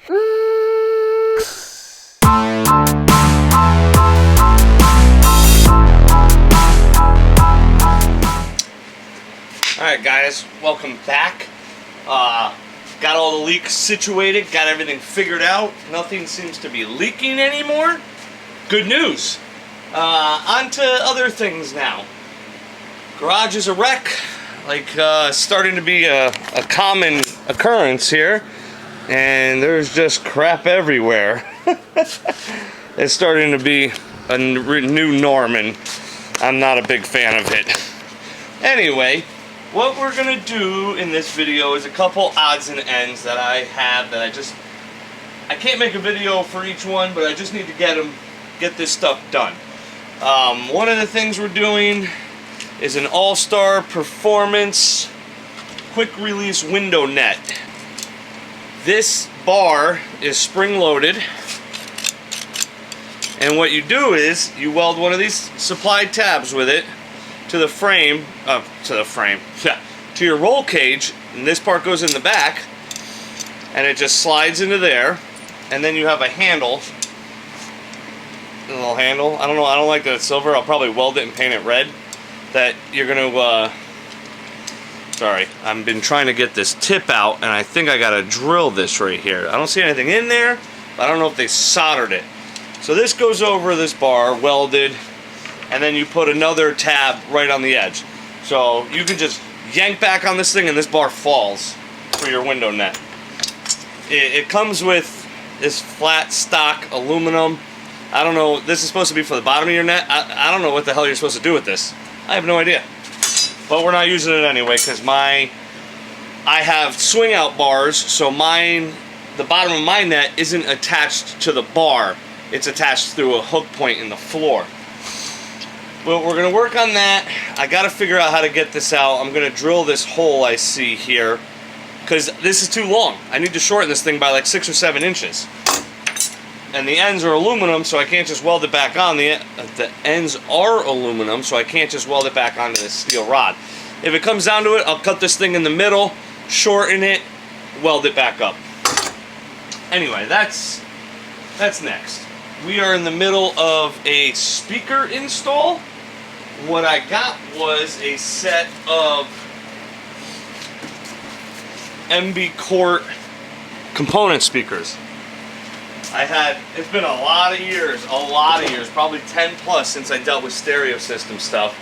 Alright guys, welcome back. Got all the leaks situated, got everything figured out. Nothing seems to be leaking anymore. Good news. On to other things now. Garage is a wreck, like starting to be a common occurrence here. And there's just crap everywhere. It's starting to be a new norm, and I'm not a big fan of it. Anyway, what we're gonna do in this video is a couple odds and ends that I have that I can't make a video for each one, but I just need to get this stuff done. One of the things we're doing is an All-Star Performance quick release window net. This bar is spring-loaded, and what you do is you weld one of these supply tabs with it to the frame, to your roll cage, and this part goes in the back, and it just slides into there, and then you have a handle, a little handle. I don't know, I don't like that it's silver. I'll probably weld it and paint it red. That you're gonna, sorry, I've been trying to get this tip out, and I think I gotta drill this right here. I don't see anything in there, but I don't know if they soldered it. So this goes over this bar, welded, and then you put another tab right on the edge. So you can just yank back on this thing and this bar falls for your window net. It comes with this flat stock aluminum. I don't know, this is supposed to be for the bottom of your net. I don't know what the hell you're supposed to do with this. I have no idea. But we're not using it anyway because I have swing out bars, so the bottom of my net isn't attached to the bar. It's attached through a hook point in the floor. Well, we're going to work on that. I got to figure out how to get this out. I'm going to drill this hole I see here because this is too long. I need to shorten this thing by like 6 or 7 inches. And the ends are aluminum, so I can't just weld it back on. The ends are aluminum, so I can't just weld it back onto this steel rod. If it comes down to it, I'll cut this thing in the middle, shorten it, weld it back up. Anyway, that's next. We are in the middle of a speaker install. What I got was a set of MB Court component speakers. It's been a lot of years, probably 10 plus since I dealt with stereo system stuff.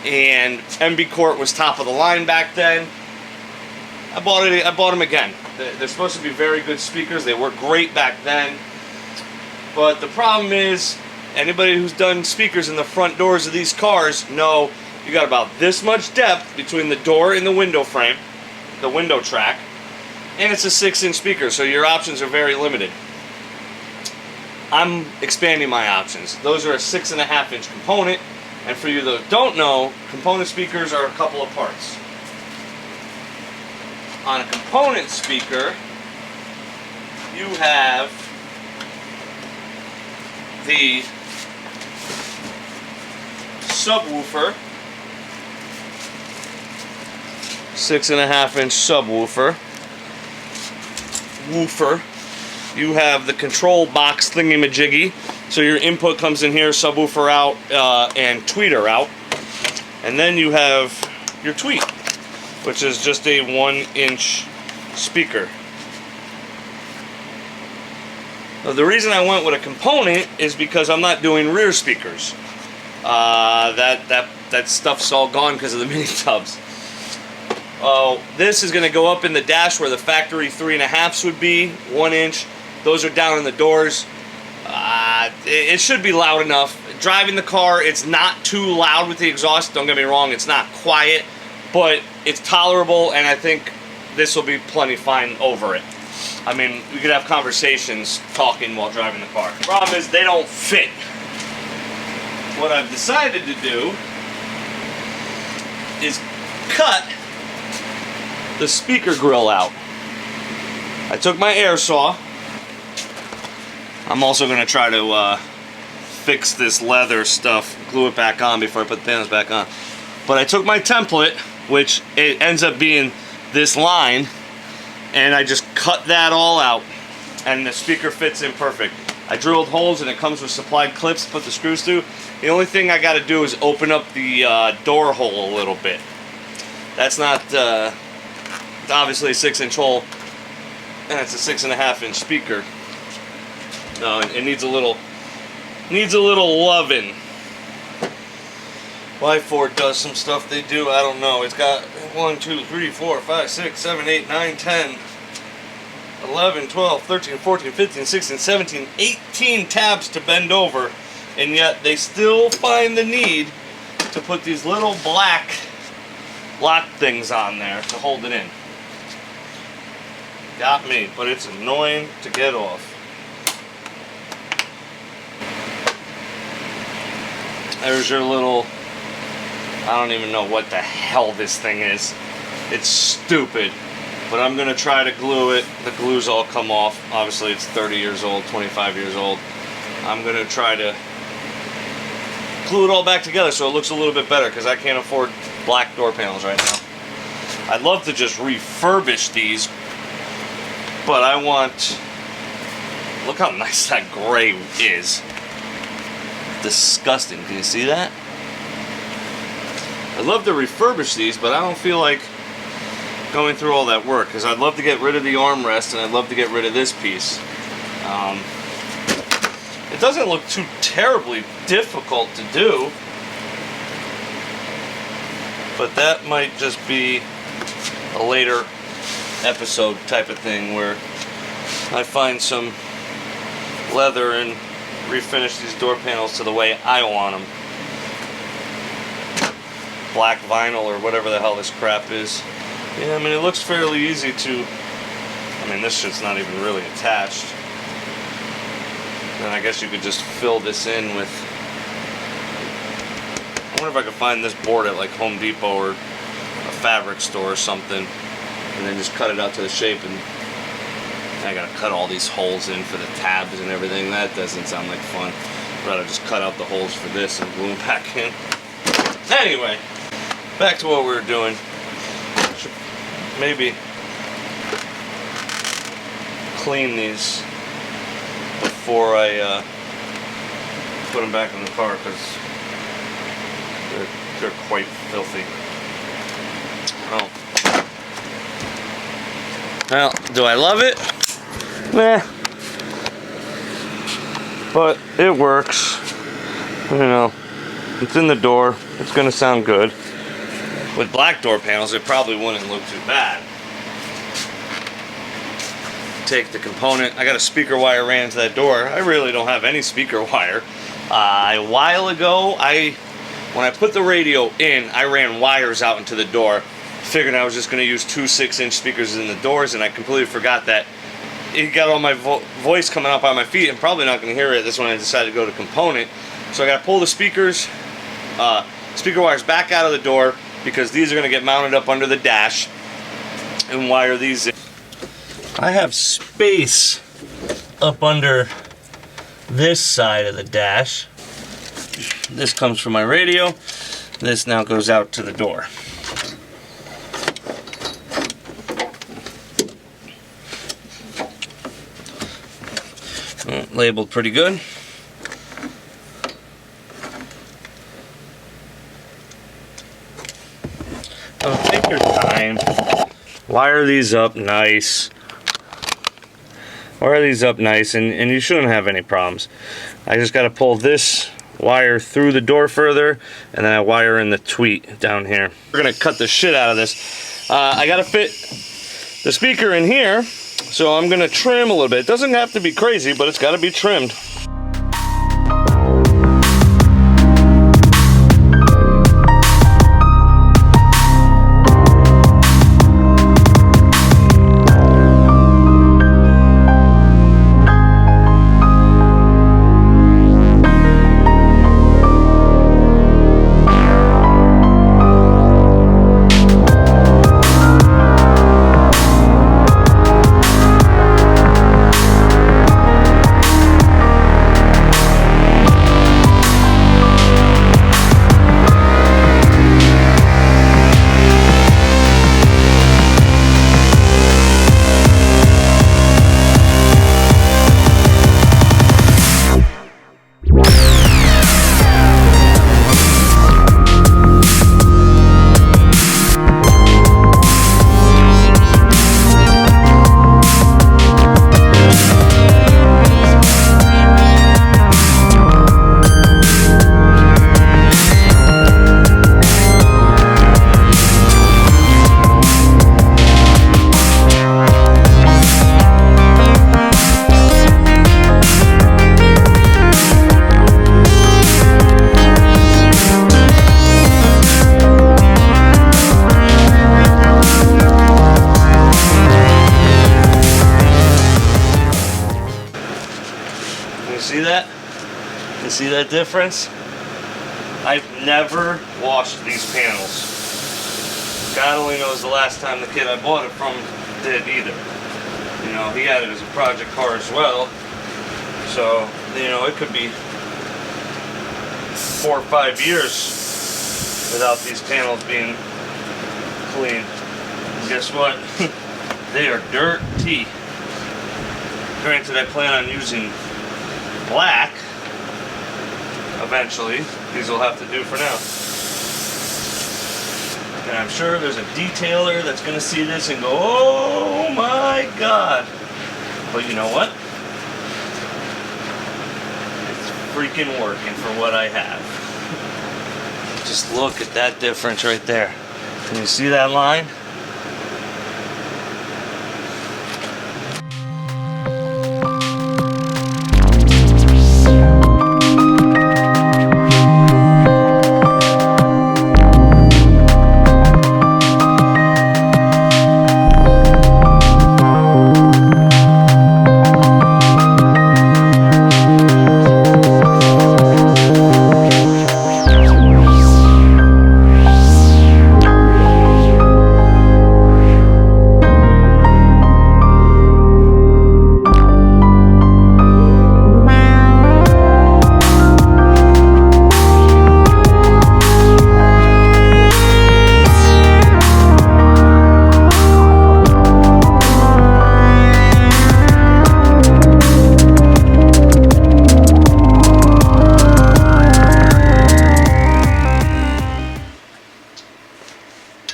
And MB Court was top of the line back then. I bought them again. They're supposed to be very good speakers. They worked great back then. But the problem is, anybody who's done speakers in the front doors of these cars know you got about this much depth between the door and the window frame, the window track, and it's a 6-inch speaker, so your options are very limited. I'm expanding my options. Those are a 6.5-inch component, and for you that don't know, component speakers are a couple of parts. On a component speaker, you have the subwoofer, 6.5-inch subwoofer. You have the control box thingy-majiggy, so your input comes in here, subwoofer out, and tweeter out. And then you have your tweet, which is just a 1-inch speaker. Now, the reason I went with a component is because I'm not doing rear speakers. That stuff's all gone because of the mini tubs. This is going to go up in the dash where the factory 3.5s would be, 1-inch. Those are down in the doors. It should be loud enough. Driving the car, it's not too loud with the exhaust. Don't get me wrong, it's not quiet, but it's tolerable, and I think this will be plenty fine over it. I mean, we could have conversations talking while driving the car. The problem is they don't fit. What I've decided to do is cut the speaker grill out. I took my air saw. I'm also going to try to fix this leather stuff, glue it back on before I put the panels back on. But I took my template, which it ends up being this line, and I just cut that all out. and the speaker fits in perfect. I drilled holes and it comes with supplied clips to put the screws through. The only thing I got to do is open up the door hole a little bit. That's not obviously a 6-inch hole, and it's a 6.5-inch speaker. No, it needs a little loving. Why Ford does some stuff they do, I don't know. It's got 1, 2, 3, 4, 5, 6, 7, 8, 9, 10, 11, 12, 13, 14, 15, 16, 17, 18 tabs to bend over, and yet they still find the need to put these little black lock things on there to hold it in. Got me, but it's annoying to get off. There's your little, I don't even know what the hell this thing is. It's stupid, but I'm gonna try to glue it. The glue's all come off. Obviously it's 30 years old, 25 years old. I'm gonna try to glue it all back together so it looks a little bit better, because I can't afford black door panels right now. I'd love to just refurbish these, but I want, look how nice that gray is. Disgusting. Can you see that? I'd love to refurbish these, but I don't feel like going through all that work, because I'd love to get rid of the armrest and I'd love to get rid of this piece. It doesn't look too terribly difficult to do, but that might just be a later episode type of thing where I find some leather and refinish these door panels to the way I want them. Black vinyl or whatever the hell this crap is. Yeah, I mean, it looks fairly easy to, I mean, this shit's not even really attached. Then I guess you could just fill this in with, I wonder if I could find this board at like Home Depot or a fabric store or something, and then just cut it out to the shape. And I gotta cut all these holes in for the tabs and everything. That doesn't sound like fun. I'd rather just cut out the holes for this and glue them back in. Anyway, back to what we were doing. Should maybe clean these before I put them back in the car, because they're quite filthy. Oh. Well, do I love it? Nah. But it works. You know, it's in the door. It's gonna sound good. With black door panels, it probably wouldn't look too bad. Take the component. I got a speaker wire ran into that door. I really don't have any speaker wire. A while ago, when I put the radio in, I ran wires out into the door, figuring I was just going to use 2 6-inch speakers in the doors, and I completely forgot that it got all my voice coming up on my feet. I'm probably not going to hear it. That's when I decided to go to component. So I got to pull the speaker wires back out of the door, because these are going to get mounted up under the dash, and wire these in. I have space up under this side of the dash. This comes from my radio. This now goes out to the door. Labeled pretty good. So take your time. Wire these up nice. Wire these up nice, and you shouldn't have any problems. I just got to pull this wire through the door further, and then I wire in the tweet down here. We're gonna cut the shit out of this. I got to fit the speaker in here, so I'm gonna trim a little bit. It doesn't have to be crazy, but it's got to be trimmed. see that? You see that difference? I've never washed these panels. God only knows the last time the kid I bought it from did either. You know, he had it as a project car as well. So, you know, it could be 4 or 5 years without these panels being clean. And guess what? They are dirty. Granted, I plan on using black eventually. These will have to do for now. And I'm sure there's a detailer that's going to see this and go, oh my God. But you know what? It's freaking working for what I have. Just look at that difference right there. Can you see that line?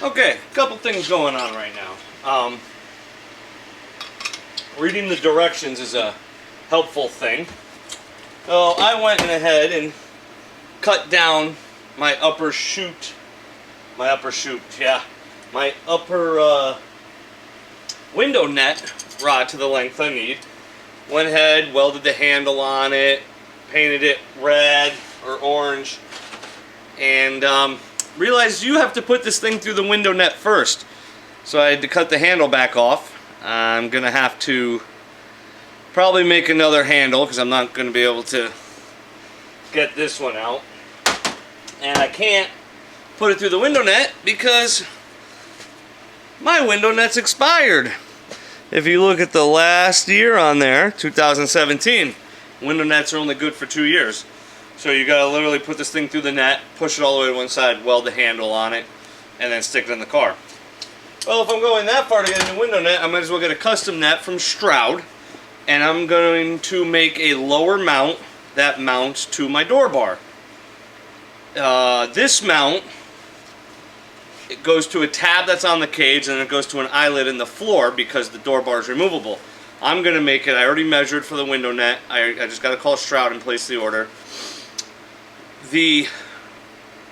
Okay, a couple things going on right now. Reading the directions is a helpful thing. So I went ahead and cut down my upper chute. My upper window net rod to the length I need. Went ahead, welded the handle on it, painted it red or orange, and realized you have to put this thing through the window net first. So I had to cut the handle back off. I'm going to have to probably make another handle because I'm not going to be able to get this one out. And I can't put it through the window net because my window net's expired. If you look at the last year on there, 2017, window nets are only good for 2 years. So you gotta literally put this thing through the net, push it all the way to one side, weld the handle on it, and then stick it in the car. Well, if I'm going that far to get a new window net, I might as well get a custom net from Stroud, and I'm going to make a lower mount that mounts to my door bar. This mount, it goes to a tab that's on the cage, and it goes to an eyelet in the floor because the door bar is removable. I'm gonna make it. I already measured for the window net. I just gotta call Stroud and place the order.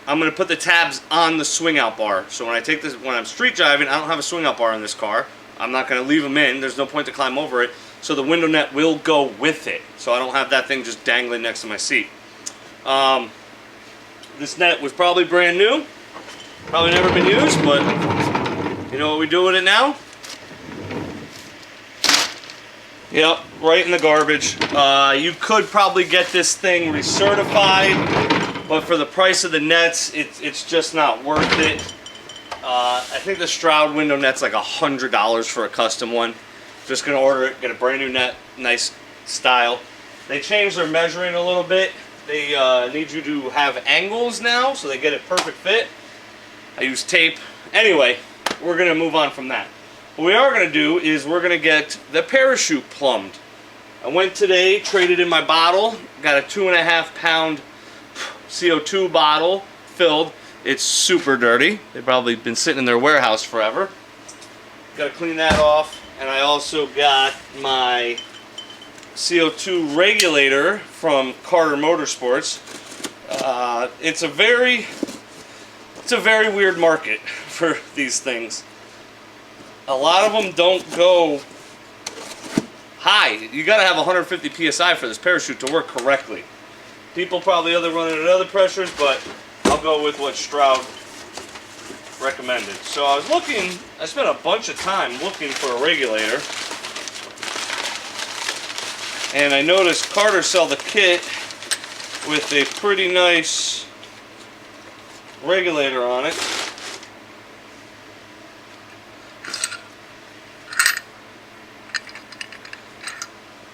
I'm going to put the tabs on the swing out bar. So when I take this, when I'm street driving, I don't have a swing out bar in this car. I'm not going to leave them in. There's no point to climb over it. So the window net will go with it. So I don't have that thing just dangling next to my seat. This net was probably brand new. Probably never been used, but you know what we do with it now? Yep, right in the garbage. You could probably get this thing recertified, but for the price of the nets, it's just not worth it. I think the Stroud window net's like $100 for a custom one. Just gonna order it, get a brand new net, nice style. They changed their measuring a little bit. They need you to have angles now, so they get it perfect fit. I use tape. Anyway, we're gonna move on from that. What we are going to do is we're going to get the parachute plumbed. I went today, traded in my bottle, got a 2.5 pound CO2 bottle filled. It's super dirty. They've probably been sitting in their warehouse forever. Got to clean that off. And I also got my CO2 regulator from Carter Motorsports. It's a very weird market for these things. A lot of them don't go high. You gotta have 150 psi for this parachute to work correctly. People probably run it at other pressures, but I'll go with what Stroud recommended. So I spent a bunch of time looking for a regulator. And I noticed Carter sell the kit with a pretty nice regulator on it.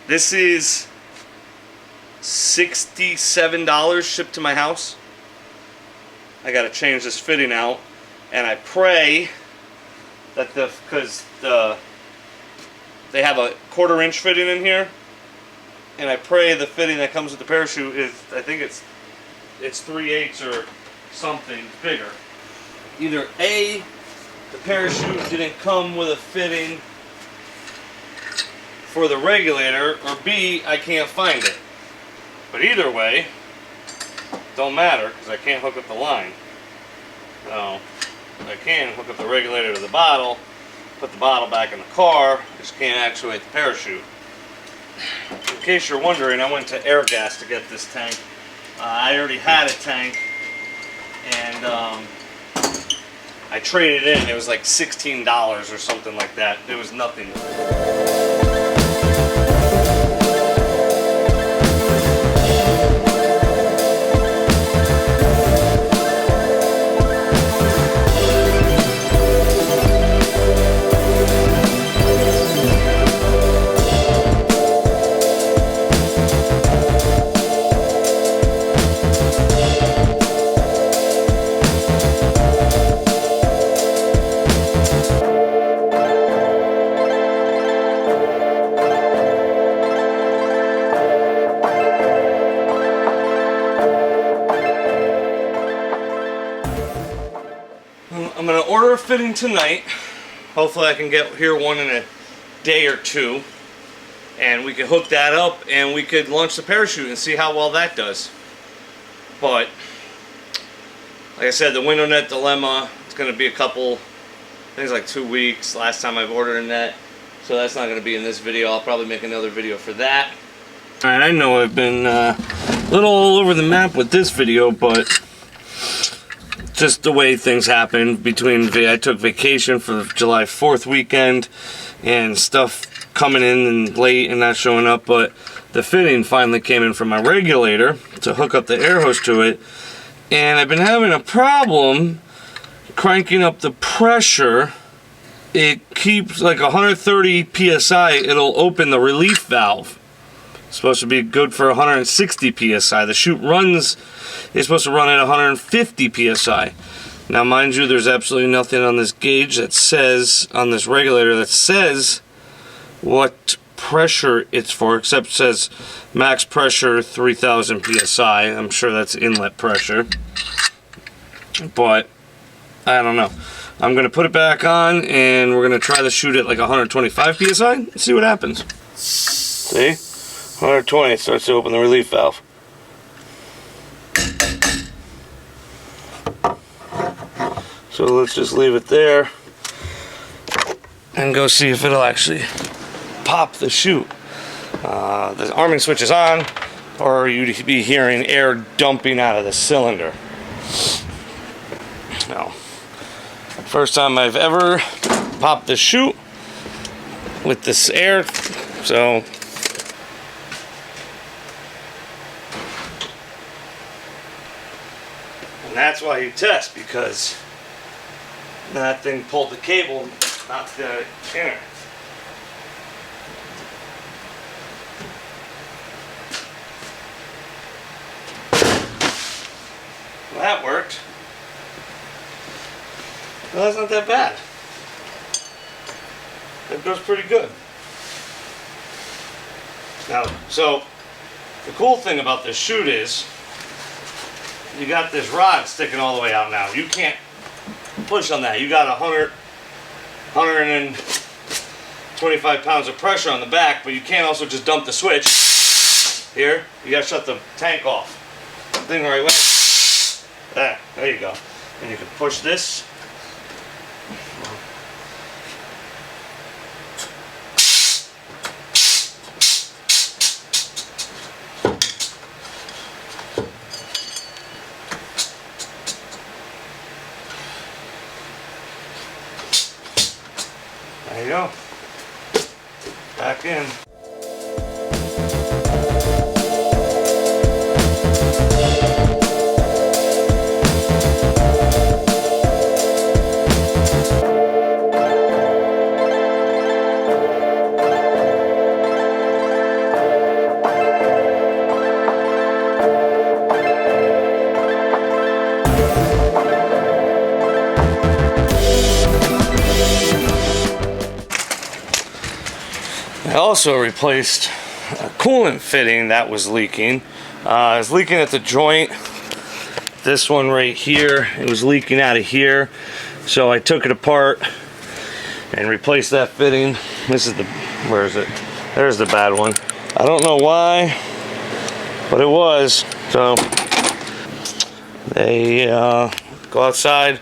This is $67 shipped to my house. I gotta change this fitting out, and I pray that because they have a 1/4 inch fitting in here, and I pray the fitting that comes with the parachute is, I think it's 3/8 or something bigger. Either A, the parachute didn't come with a fitting for the regulator, or B, I can't find it. But either way, don't matter, because I can't hook up the line. So I can hook up the regulator to the bottle, put the bottle back in the car, just can't actuate the parachute. In case you're wondering, I went to Airgas to get this tank. I already had a tank, and I traded it in. It was like $16 or something like that. It was nothing. I'm going to order a fitting tonight. Hopefully I can get here one in a day or two, and we can hook that up and we could launch the parachute and see how well that does. But like I said, the window net dilemma, it's going to be a couple, I think it's like 2 weeks last time I've ordered a net, so that's not going to be in this video. I'll probably make another video for that. Alright, I know I've been a little all over the map with this video, but just the way things happened between, I took vacation for July 4th weekend and stuff coming in and late and not showing up, but the fitting finally came in from my regulator to hook up the air hose to it, and I've been having a problem cranking up the pressure. It keeps like 130 psi, it'll open the relief valve. It's supposed to be good for 160 psi. The chute runs, it's supposed to run at 150 psi. Now mind you, there's absolutely nothing on this gauge that says, on this regulator that says what pressure it's for, except it says max pressure 3000 psi. I'm sure that's inlet pressure, but I don't know. I'm going to put it back on and we're going to try the chute at like 125 psi and see what happens. See? 120, it starts to open the relief valve. So let's just leave it there and go see if it'll actually pop the chute. The arming switch is on, or you'd be hearing air dumping out of the cylinder. Now, first time I've ever popped the chute with this air, so that's why you test, because that thing pulled the cable, not the inner. Well, that worked. Well, that's not that bad. That goes pretty good. Now, so the cool thing about this chute is you got this rod sticking all the way out now. You can't push on that. You got 125 pounds of pressure on the back, but you can't also just dump the switch. Here, you gotta shut the tank off. Thing the right way. There you go. And you can push this. There you go. Back in. I also replaced a coolant fitting that was leaking. It was leaking at the joint. This one right here, it was leaking out of here. So I took it apart and replaced that fitting. This is the, where is it? There's the bad one. I don't know why, but it was. So they go outside,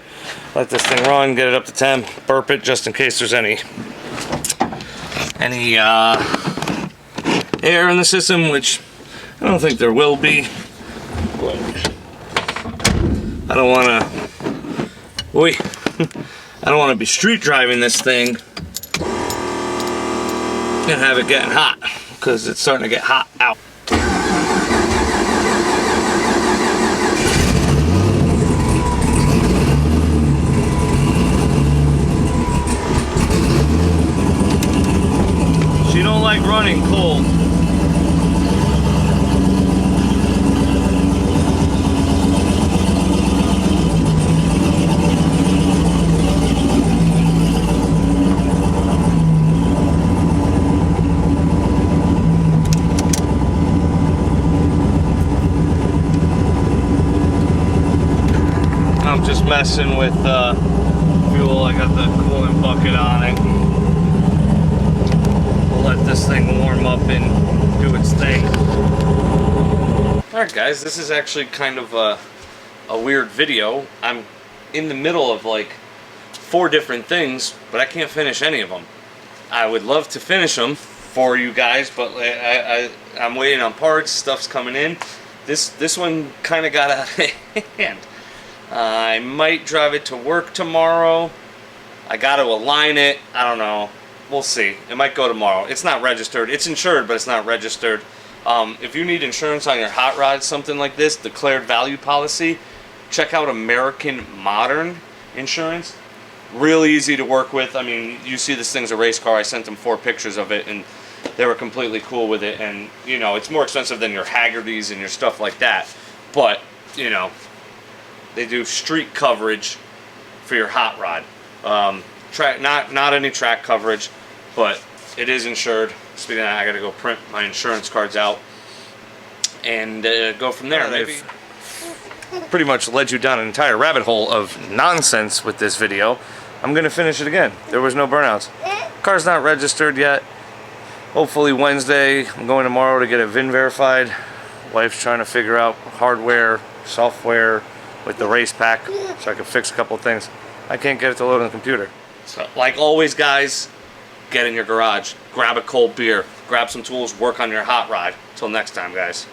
let this thing run, get it up to temp, burp it just in case there's any air in the system, which I don't think there will be. But I don't want to. I don't want to be street driving this thing and have it getting hot, because it's starting to get hot out. She don't like running cold. I'm just messing with fuel. I got the coolant bucket on it. We'll let this thing warm up and do its thing. Alright guys, this is actually kind of a weird video. I'm in the middle of like 4 different things, but I can't finish any of them. I would love to finish them for you guys, but I'm waiting on parts. Stuff's coming in. This one kind of got out of hand. I might drive it to work tomorrow. I got to align it. I don't know. We'll see. It might go tomorrow. It's not registered. It's insured, but it's not registered. If you need insurance on your hot rod, something like this, declared value policy, check out American Modern Insurance. Real easy to work with. I mean, you see this thing's a race car. I sent them 4 pictures of it, and they were completely cool with it. And, you know, it's more expensive than your Haggerty's and your stuff like that. But, you know, they do street coverage for your hot rod. Not any track coverage, but it is insured. Speaking of that, I got to go print my insurance cards out and go from there. Maybe. Pretty much led you down an entire rabbit hole of nonsense with this video. I'm going to finish it again. There was no burnouts. Car's not registered yet. Hopefully Wednesday. I'm going tomorrow to get it VIN verified. Wife's trying to figure out hardware, software with the race pack so I can fix a couple of things. I can't get it to load on the computer. So, like always, guys, get in your garage, grab a cold beer, grab some tools, work on your hot rod. Till next time, guys.